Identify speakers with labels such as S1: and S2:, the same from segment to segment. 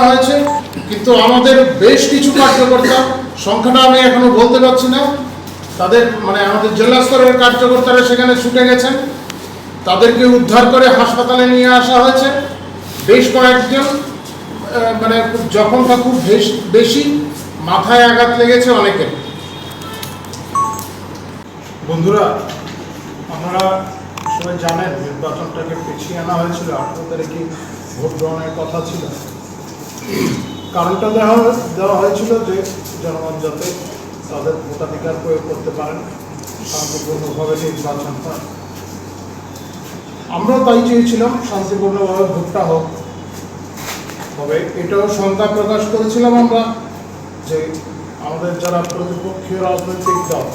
S1: হয়েছে, কিন্তু আমাদের বেশ কিছু কার্যকর্তা, সংখ্যাটা আমি এখনো বলতে পারছি না, তাদের মানে আমাদের জেলা স্তরের কার্যকর্তারা সেখানে ছুটে গেছেন, তাদেরকে উদ্ধার করে হাসপাতালে নিয়ে আসা হয়েছে। বেশ কয়েকজন মানে জখমটা খুব বেশি, মাথায় আঘাত লেগেছে অনেকের। বন্ধুরা, আপনারা সবাই জানেন নির্বাচনটাকে পিছিয়ে আনা হয়েছিল, 18 তারিখে ভোট গ্রহণের কথা ছিল। কারণটা দেওয়া হয়েছিল যে জনগণ যাতে তাদের ভোটাধিকার প্রয়োগ করতে পারেন, শান্তিপূর্ণভাবে নির্বাচন হয়। আমরাও তাই চেয়েছিলাম শান্তিপূর্ণভাবে ভোটটা হোক। তবে এটাও শঙ্কা প্রকাশ করেছিলাম আমরা যে আমাদের যারা প্রতিপক্ষীয় রাজনৈতিক দল,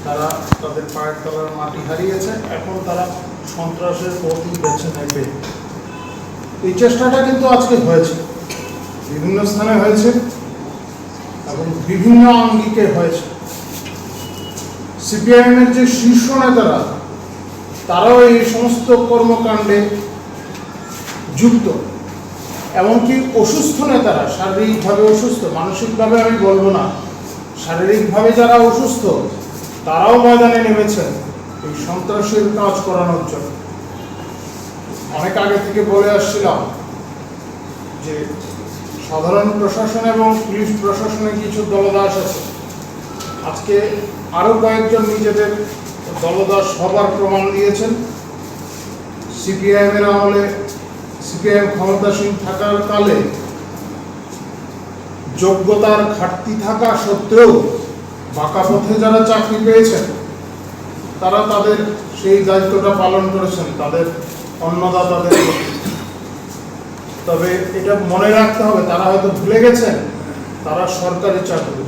S1: তারা তাদের পায়ের তলার মাটি হারিয়েছে, এখন তারা সন্ত্রাসের পথই বেছে নেবে। এই চেষ্টাটা কিন্তু আজকে হয়েছে, বিভিন্ন স্থানে হয়েছে এবং বিভিন্ন আঙ্গিকে হয়েছে। সিপিআইএমের যে শীর্ষ নেতারা, তারাও এই সমস্ত কর্মকাণ্ডে যুক্ত। এমনকি অসুস্থ নেতারা, শারীরিকভাবে অসুস্থ, মানসিকভাবে আমি বলবো না, শারীরিকভাবে যারা অসুস্থ, তারাও ময়দানে নেমেছেন এই সন্ত্রাসের কাজ করানোর জন্য। অনেক আগে থেকে বলে আসছিলাম যে সাধারণ প্রশাসন এবং পুলিশ প্রশাসনে কিছু দলদাস আছে। আজকে আরও কয়েকজন নিজেদের দলদাস হবার প্রমাণ দিয়েছেন। সিপিআইএমের আমলে, সিপিআইএম ক্ষমতাসীন থাকার কালে যোগ্যতার ঘাটতি থাকা সত্ত্বেও বাঁকা পথে যারা চাকরি পেয়েছেন, তারা তাদের সেই দায়িত্বটা পালন করেছেন তাদের অন্নদাতাদের। তবে এটা মনে রাখতে হবে, তারা হয়তো ভুলে গেছেন তারা সরকারি চাকরি,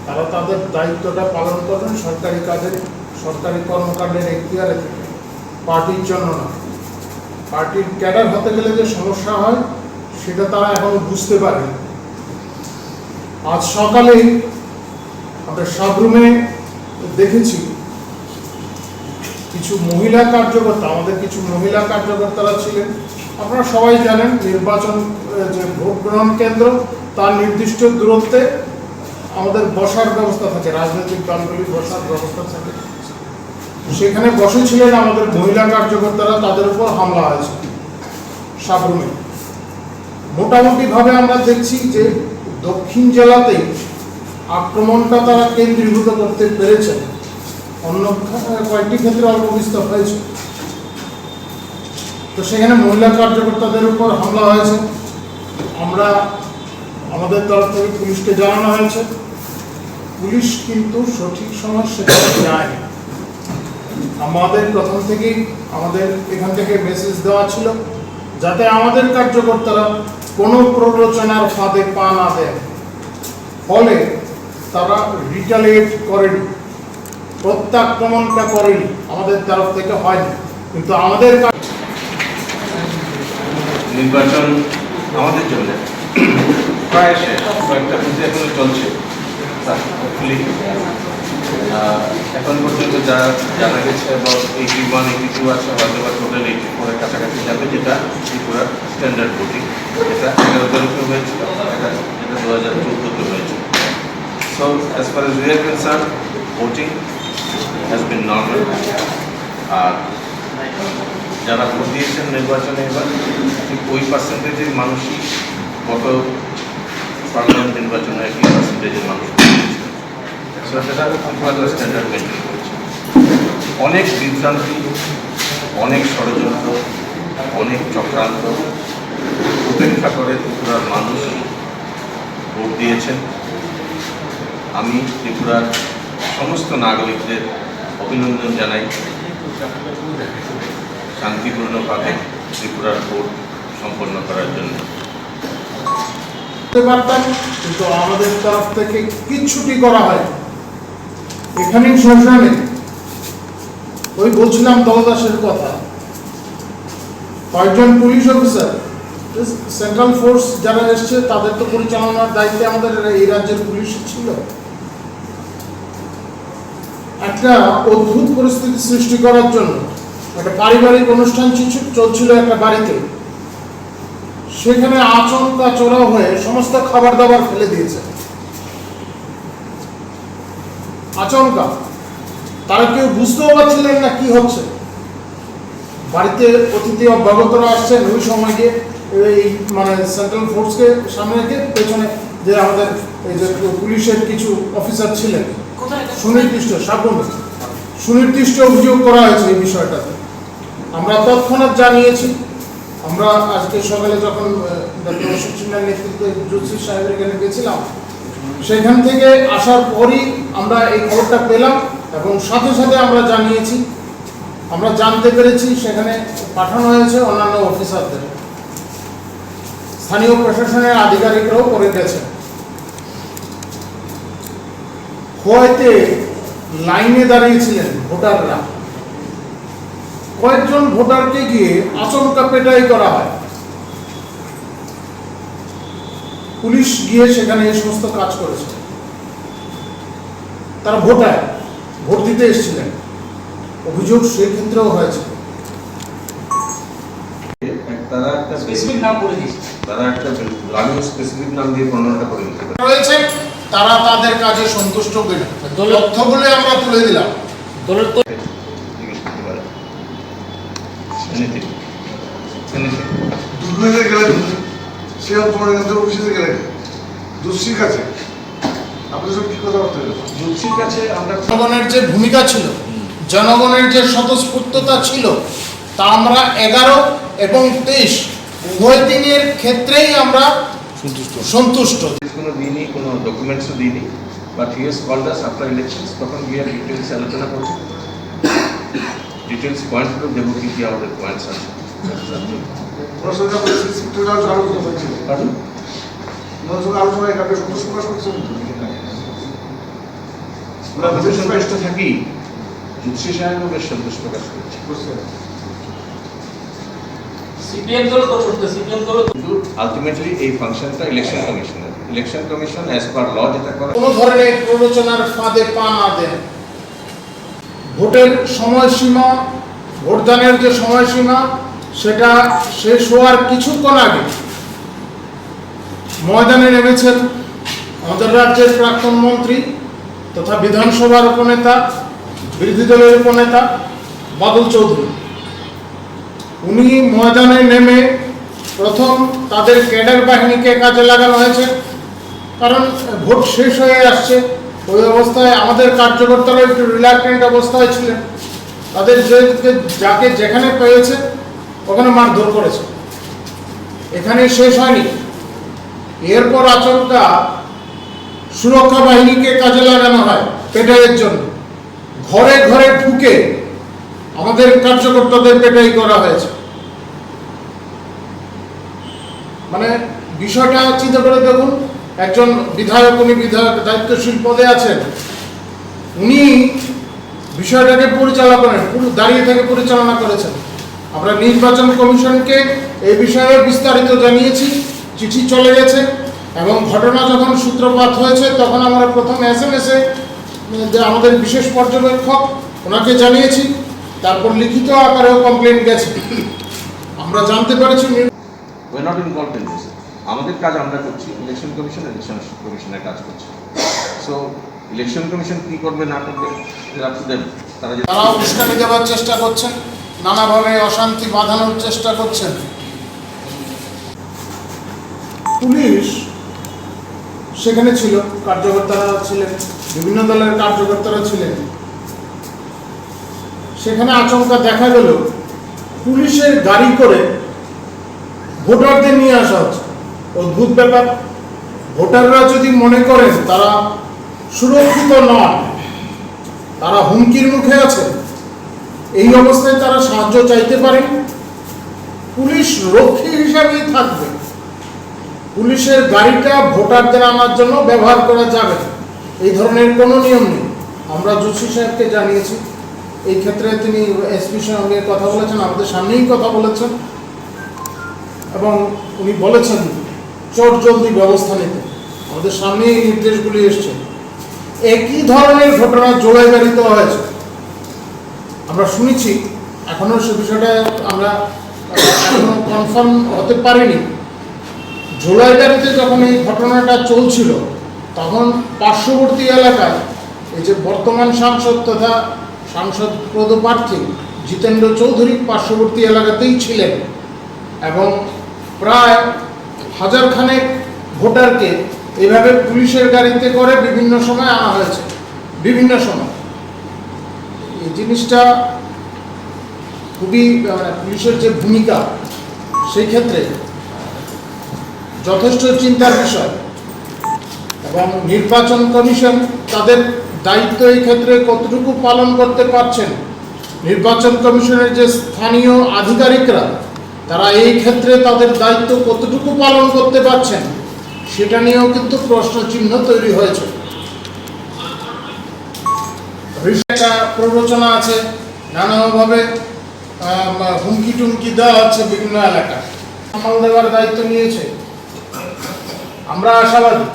S1: তারা তাদের দায়িত্বটা পালন করবেন সরকারি কাজের, সরকারি কর্মকাণ্ডের এখতিয়ারে থেকে, পার্টির জন্য না। পার্টির ক্যাডার হতে গেলে যে সমস্যা হয় সেটা তারা এখন বুঝতে পারে। আজ সকালেই আমরা সাবরুমে দেখেছি কিছু মহিলা কার্যকর্তা, আমাদের কিছু মহিলা কার্যকর্তারা ছিলেন। আপনারা সবাই জানেন নির্বাচন যে ভোট গ্রহণ কেন্দ্র, তার নির্দিষ্ট দূরত্বে আমাদের বসার ব্যবস্থা থাকে, রাজনৈতিক দলগুলির বসার ব্যবস্থা থাকে। সেখানে বসেছিলেন আমাদের মহিলা কার্যকর্তারা, তাদের উপর হামলা হয়েছে সাবরুমে। মোটামুটিভাবে আমরা দেখছি যে দক্ষিণ জেলাতেই আক্রমণটা তারা কেন্দ্রীভূত করতে পেরেছেন, অন্য কয়েকটি ক্ষেত্রে অল্প বিস্তর হয়েছে। তো সেখানে মহিলা কার্যকর্তাদের উপর হামলা হয়েছে। আমরা আমাদের তরফ থেকে পুলিশকে জানানো হয়েছে, পুলিশ কিন্তু সঠিক সময় সেখানে যায়নি। আমাদের প্রথম থেকেই আমাদের এখান থেকে মেসেজ দেওয়া ছিল যাতে আমাদের কার্যকর্তারা কোনো প্ররোচনার ফাঁদে পা না দেয়। ফলে তারা রিটালিয়েট করেনি, প্রত্যাক্রমণটা করেনি, আমাদের তরফ থেকে হয়নি। কিন্তু আমাদের
S2: নির্বাচন আমাদের জন্য প্রায় শেষ, কয়েকটা বুঝে এখনো চলছে। এখন পর্যন্ত যা জানা গেছে এবং 81, 82 আছে, হয়তো বা টোটাল 84-এর কাছাকাছি যাবে, যেটা ত্রিপুরার স্ট্যান্ডার্ড ভোটিং, যেটা 11 তারিখে হয়েছিল, যেটা 2014-তে হয়েছিল। So as far as we are concerned, voting has been normal. আর যারা ভোট দিয়েছেন নির্বাচনে এবার ঠিক ওই পার্সেন্টেজের মানুষই গত পার্লামেন্ট নির্বাচনে একই পার্সেন্টেজের মানুষ সেটা স্ট্যান্ডার্ড মেনটেন করেছে। অনেক বিভ্রান্তি, অনেক ষড়যন্ত্র, অনেক চক্রান্ত উপেক্ষা করে ত্রিপুরার মানুষ ভোট দিয়েছেন। আমি ত্রিপুরার সমস্ত নাগরিকদের অভিনন্দন জানাই শান্তিপূর্ণভাবে ত্রিপুরার ভোট সম্পন্ন করার জন্য।
S1: পারতাম, কিন্তু আমাদের তরফ থেকে কিচ্ছুটি করা হয়। এখানেই সমস্যা নেই। ওই বলছিলাম দলদাসের কথা, কয়েকজন পুলিশ অফিসার, সেন্ট্রাল ফোর্স যারা এসছে, তাদের তো পরিচালনার দায়িত্বে আমাদের এই রাজ্যের পুলিশ ছিল। একটা অদ্ভুত পরিস্থিতি সৃষ্টি করার জন্য একটা পারিবারিক অনুষ্ঠান চলছিল একটা বাড়িতে, সেখানে আচমকা চড়াও হয়ে সমস্ত খাবার দাবার ফেলে দিয়েছে। আচমকা তারা কেউ বুঝতেও পারছিলেন না কি হচ্ছে। বাড়িতে অতিথি অভ্যাগতরা আসছেন, ওই সময় গিয়ে এই মানে সেন্ট্রাল ফোর্সকে সামনে রেখে পেছনে যে আমাদের এই যে পুলিশের কিছু অফিসার ছিলেন, সুনির্দিষ্ট অভিযোগ করা হয়েছে এই বিষয়টাতে। আমরা তৎক্ষণাৎ জানিয়েছি। আমরা আজকে সকালে যখন ডক্টর অশোক সিনহার নেতৃত্বে জুসি সাহেবের এখানে গেছিলাম, সেখান থেকে আসার পরই আমরা এই খবরটা পেলাম এবং সাথে সাথে আমরা জানিয়েছি। আমরা জানতে পেরেছি সেখানে পাঠানো হয়েছে অন্যান্য অফিসারদের, স্থানীয় প্রশাসনের আধিকারিকরাও করে গেছেন। খোয়াইতে লাইনে দাঁড়িয়েছিলেন ভোটাররা, কয়েকজন ভোটারকে গিয়ে আচমকা পেটাই করা হয়। পুলিশ গিয়ে সেখানে এই সমস্ত কাজ করেছে। তারা ভোট দিতে এসেছিলেন, অভিযোগ সেই ক্ষেত্রেও হয়েছে।
S2: তারা একটা স্পেসিফিক নাম বলে দিয়েছে, তারা একটা গ্রামীণ স্পেসিফিক নাম দিয়ে বর্ণনাটা করে দিতে
S1: রয়েছে। তারা তাদের কাজে সন্তুষ্ট কিনা তথ্য বলে আমরা তুলে দিলাম।
S2: দলের তো জিজ্ঞেস করতে পারে
S3: দুর্নীতি গেলেন সে অপরাধ অফিসে গেলেন দোষীর কাছে আপনাদের সব কি কথাবার্তা হলো?
S2: জুলসির কাছে আমরা
S1: জনগণের যে ভূমিকা ছিল, জনগণের যে স্বতঃস্ফূর্ততা ছিল, তা আমরা 11 এবং 23 উভয় দিনের ক্ষেত্রেই আমরা সন্তুষ্ট।
S2: কোনো দিনই কোনো ডকুমেন্টসও দিইনি, but he has called us after elections, তখন গিয়ে ডিটেলস আলোচনা করছি, ডিটেলস পয়েন্টগুলো দেবো কি কি আমাদের পয়েন্টস আছে।
S3: ওনার সঙ্গে আপনার সিস্টেমটা আলোচনা হয়েছিল,
S2: কারণ
S3: ওনার সঙ্গে আলোচনায় আপনি সন্তোষ প্রকাশ করছেন তো?
S2: আমরা বেশ সন্তুষ্ট থাকি, জুলসি সাহেবও বেশ সন্তোষ প্রকাশ করছি।
S4: সিপিএম দল তো করতে, সিপিএম দল
S2: কিন্তু আলটিমেটলি এই ফাংশনটা ইলেকশন কমিশনের, ইলেকশন কমিশন অ্যাজ পার ল যেটা করে
S1: কোনো ধরনের প্ররোচনার ফাঁদে পা না দেন। ভোটের সময়সীমা, ভোটদানের যে সময়সীমা, সেটা শেষ হওয়ার কিছুক্ষণ আগে ময়দানে নেমেছেন আমাদের রাজ্যের প্রাক্তন মন্ত্রী তথা বিধানসভার উপনেতা, বিরোধী দলের উপনেতা বাদল চৌধুরী। উনি ময়দানে নেমে প্রথম তাদের ক্যাডার বাহিনীকে কাজে লাগানো হয়েছে, কারণ ভোট শেষ হয়ে আসছে। ওই অবস্থায় আমাদের কার্যকর্তারা একটু রিল্যাক্টেন্ট অবস্থায় ছিলেন। তাদের যাকে যেখানে পেয়েছে ওখানে মারধর করেছে। এখানে শেষ হয়নি, এরপর আচমকা সুরক্ষা বাহিনীকে কাজে লাগানো হয় পেটাইয়ের জন্য। ঘরে ঘরে ঢুকে আমাদের কার্যকর্তাদের পেটাই করা হয়েছে। মানে বিষয়টা চিন্তা করে দেখুন, একজন বিধায়ক, উনি বিধায়ক দায়িত্বশীল পদে আছেন, উনি বিষয়টাকে পরিচালনা করেন, পুরো দাঁড়িয়ে থেকে পরিচালনা করেছেন। আমরা নির্বাচন কমিশনকে এই বিষয়ে বিস্তারিত জানিয়েছি, চিঠি চলে গেছে এবং ঘটনা যখন সূত্রপাত হয়েছে তখন আমরা প্রথম SMS-এ যে আমাদের বিশেষ পর্যবেক্ষক ওনাকে জানিয়েছি, তারপর লিখিত আকারেও কমপ্লেন গেছে। আমরা জানতে পেরেছি
S2: we're not involved in this. আমাদের কাজ আমরা করছি, ইলেকশন কমিশনের কাজ করছি। সো ইলেকশন কমিশন কি করবে না করবে তারা
S1: তারা উস্কানি দেওয়ার চেষ্টা করছেন, নানাভাবে অশান্তি বাঁধানোর চেষ্টা করছেন। পুলিশ সেখানে ছিল, কার্যকর্তারা ছিলেন, বিভিন্ন দলের কার্যকর্তারা ছিলেন। সেখানে আচমকা দেখা গেল পুলিশের গাড়ি করে ভোটারদের নিয়ে আসা হচ্ছে। অদ্ভুত ব্যাপার। ভোটাররা যদি মনে করেন তারা সুরক্ষিত নন, তারা হুমকির মুখে আছে, এই অবস্থায় তারা সাহায্য চাইতে পারেন, পুলিশ রক্ষী হিসাবেই থাকবে। পুলিশের গাড়িটা ভোটারদের আনার জন্য ব্যবহার করা যাবে, এই ধরনের কোনো নিয়ম নেই। আমরা জোশী সাহেবকে জানিয়েছি, এই ক্ষেত্রে তিনি এসপির সঙ্গে কথা বলেছেন, আমাদের সামনেই কথা বলেছেন এবং উনি বলেছেন চট জলদি ব্যবস্থা নিতে। আমাদের সামনেই নির্দেশগুলি এসছে। একই ধরনের ঘটনা জোড়াইবাড়িতে হয়েছে, আমরা শুনেছি। এখনও সে বিষয়টা আমরা এখনো কনফার্ম হতে পারিনি, জুলাইগাড়িতে যখন এই ঘটনাটা চলছিল তখন পার্শ্ববর্তী এলাকায় এই যে বর্তমান সাংসদ তথা সাংসদ পদপ্রার্থী জিতেন্দ্র চৌধুরী পার্শ্ববর্তী এলাকাতেই ছিলেন এবং প্রায় হাজারখানেক ভোটারকে এভাবে পুলিশের গাড়িতে করে বিভিন্ন সময় আনা হয়েছে। বিভিন্ন সময় এই জিনিসটা খুবই পুলিশের যে ভূমিকা সেই ক্ষেত্রে যথেষ্ট চিন্তার বিষয় এবং নির্বাচন কমিশন তাদের দায়িত্ব এই ক্ষেত্রে কতটুকু পালন করতে পারছেন, নির্বাচন কমিশনের যে স্থানীয় আধিকারিকরা তারা এই ক্ষেত্রে তাদের দায়িত্ব কতটুকু পালন করতে পারছেন সেটা নিয়েও কিন্তু প্রশ্নচিহ্ন তৈরি হয়েছে। একটা প্ররোচনা আছে, নানাভাবে হুমকি টুমকি দেওয়া হচ্ছে বিভিন্ন এলাকায়, সামাল দেওয়ার দায়িত্ব নিয়েছে। আমরা আশাবাদী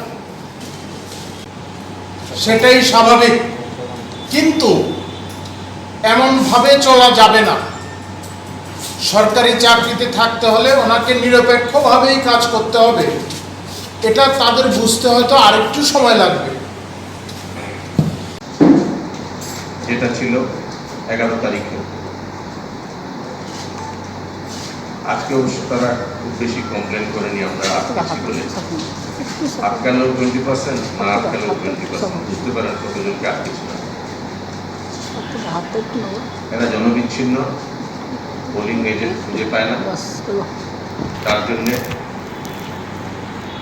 S1: সেটাই স্বাভাবিক, কিন্তু এমনভাবে চলা যাবে না। সরকারি চাকরিতে থাকতে হলে ওনাকে নিরপেক্ষভাবেই কাজ করতে হবে, এটা তাদের বুঝতে হয়তো আরেকটু সময় লাগবে।
S2: যেটা ছিল 11 তারিখে, আজকে অবশ্য তারা খুব বেশি কমপ্লেন করেনি, আমরা আটকাছি বলেছি। আটকালেও 20%, না আটকালেও 20%, বুঝতে পারেন কতজনকে আটকেছিল। এরা জনবিচ্ছিন্ন, পোলিং এজেন্ট খুঁজে পায় না, তার জন্যে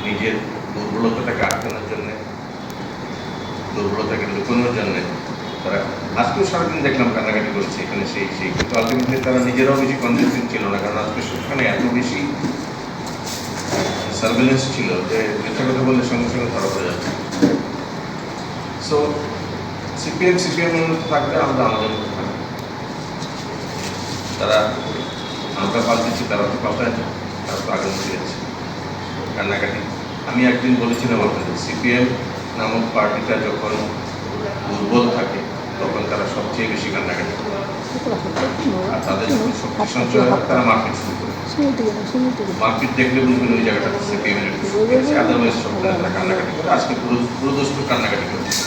S2: নিজের দুর্বলতাটাকে আটকানোর জন্যে, দুর্বলতাকে লুকানোর জন্যে তারা আজকেও সারাদিন দেখলাম কান্নাকাটি করছে এখানে সেই কিন্তু আলটিমেটলি তারা নিজেরাও বেশি কনভিন্সিং ছিল না, কারণ আজকে সেখানে এত বেশি সার্ভেলেন্স ছিল যে মিথ্যা কথা বললে সঙ্গে সঙ্গে ধরা পড়ে যাচ্ছে। সো সিপিএম এর মধ্যে থাকবে, আমরা আমাদের মধ্যে থাকবে। তারা আমরা পাল্টেছি, তারা তো পাল্টায় না, তারা তো আগে ফিরেছে কান্নাকাটি। আমি একদিন বলেছিলাম আপনাদের, সিপিএম নামক পার্টিটা যখন দুর্বল থাকে তখন তারা সবচেয়ে বেশি কান্নাকাটি করে, আর তাদের যখন শক্তি সঞ্চয় হয় তারা মারপিট শুরু করে। মারপিট দেখলে বুঝবেন ওই জায়গাটা সিপিএম এর একটু শুরু করেছে, আদারওয়াইজ সব তারা কান্নাকাটি করে। আজকে পুরোদস্ত কান্নাকাটি করেছে।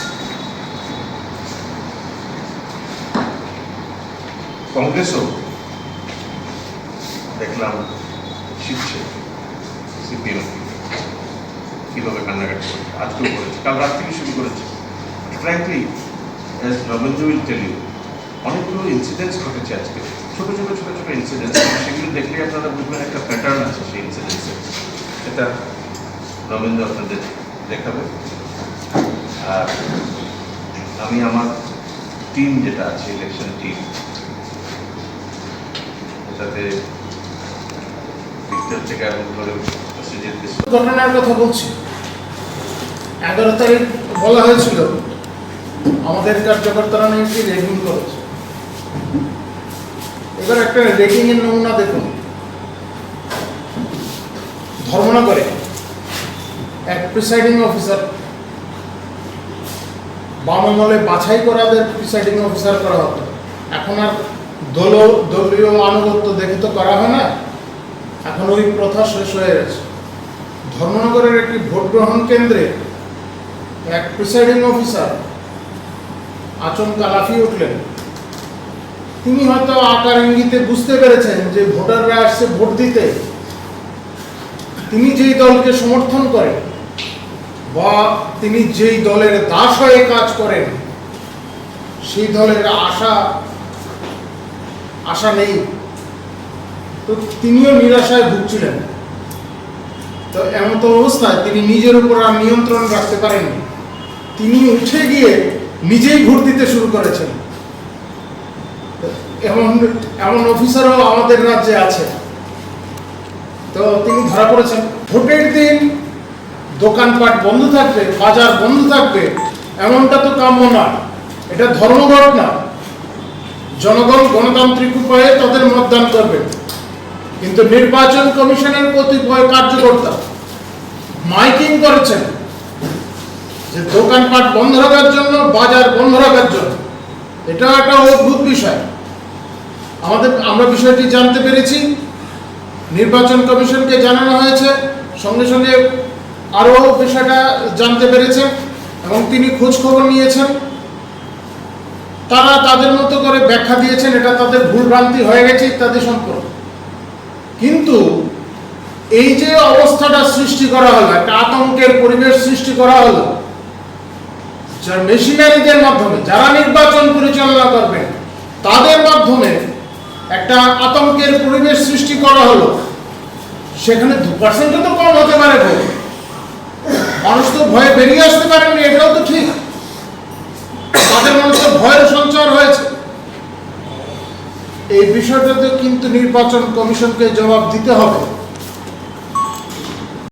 S2: কংগ্রেসও দেখলাম শিখছে সিপিএম কিভাবে কান্নাকাটি করেছে, আজকেও করেছে, কাল রাত থেকে শুরু করেছে। Frankly as Nabendra will tell you, অনেকগুলো ইনসিডেন্টস ঘটেছে আজকে, ছোট ছোট ইনসিডেন্টস, সেগুলো দেখলে আপনারা বুঝবেন একটা প্যাটার্ন আছে সেই ইনসিডেন্টসের। সেটা নবেন্দ্র আপনাদের দেখাবে। আর আমি আমার টিম যেটা আছে, ইলেকশন টিম, এটাতে ভিক্টর থেকে আরম্ভ করে
S1: ঘটনার কথা বলছি। 11 তারিখ বলা হয়েছিল আমাদের কার্যকর্তারা নাকি রেগিং করেছে। এবার একটা রেগিং এর নমুনা দেখুন। ধর্মনগরে এক প্রিসাইডিং অফিসার, বাম আমলে বাছাই করাদের প্রিসাইডিং অফিসার করা হতো, এখন আর দলীয় আনুগত্য দেখে তো করা হয় না, এখন ওই প্রথা শেষ হয়ে গেছে। ধর্মনগরের একটি ভোট গ্রহণ কেন্দ্রে এক প্রিসাইডিং অফিসার আচমকা লাফিয়ে উঠলেন। তিনি হয়তো আকার ইঙ্গিতে বুঝতে পেরেছেন যে ভোটাররা আসছে ভোট দিতে, তিনি যেই দলকে সমর্থন করেন বা তিনি যেই দলের দাস হয়ে কাজ করেন সেই দলের আশা নেই, তো তিনিও নিরাশায় ভুগছিলেন। তো এমন তো অবস্থায় তিনি নিজের উপর আর নিয়ন্ত্রণ রাখতে পারেননি, তিনি উঠে গিয়ে নিজেই ভোট দিতে শুরু করেছেন। এমন অফিসারও আমাদের রাজ্যে আছে। তো তিনি ধরা পড়েছেন। ভোটের দিন দোকানপাট বন্ধ থাকবে, বাজার বন্ধ থাকবে, এমনটা তো কাম্য না, এটা ধর্মঘট না। জনগণ গণতান্ত্রিক উপায়ে তাদের মতদান করবে, কিন্তু নির্বাচন কমিশনের কতিপয় কার্যকর্তা মাইকিং করেছেন যে দোকানপাট বন্ধ রাখার জন্য, বাজার বন্ধ রাখার জন্য। এটা একটা অদ্ভুত বিষয়। আমরা বিষয়টি জানতে পেরেছি, নির্বাচন কমিশনকে জানানো হয়েছে, সঙ্গে সঙ্গে আরও বিষয়টা জানতে পেরেছেন এবং তিনি খোঁজ খবর নিয়েছেন। তারা তাদের মতো করে ব্যাখ্যা দিয়েছেন এটা তাদের ভুলভ্রান্তি হয়ে গেছে ইত্যাদি সম্পর্কে। কিন্তু এই যে অবস্থাটা সৃষ্টি করা হলো, একটা আতঙ্কের পরিবেশ সৃষ্টি করা হলো, যার মেশিনারিদের মাধ্যমে যারা নির্বাচন পরিচালনা করবেন তাদের মাধ্যমে একটা আতঙ্কের পরিবেশ সৃষ্টি করা হলো, সেখানে 2% তো কম হতে পারে ভোট। মানুষ তো ভয়ে বেরিয়ে আসতে পারেননি, এটাও তো ঠিক। তাদের মধ্যে তো ভয়ের সঞ্চার হয়েছে। এই বিষয়টাতে কিন্তু নির্বাচন কমিশনকে জবাব দিতে হবে।